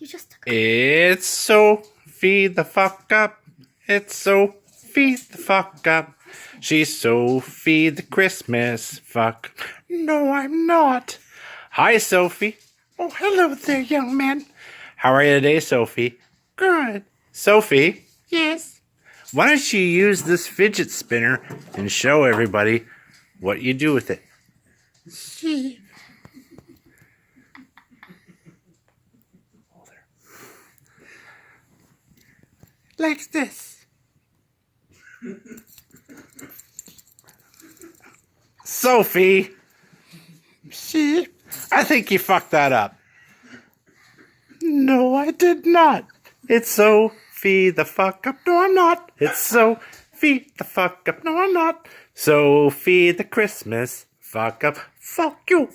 You just took It's Sophie the fuck up. It's Sophie the fuck up. She's Sophie the Christmas fuck. No, I'm not. Hi, Sophie. Oh, hello there, young man. How are you today, Sophie? Good. Sophie? Yes? Why don't you use this fidget spinner and show everybody what you do with it? See. Like this. Sophie! See? I think you fucked that up. No, I did not. It's Sophie the fuck up. No, I'm not. It's Sophie the fuck up. No, I'm not. Sophie the Christmas fuck up. Fuck you.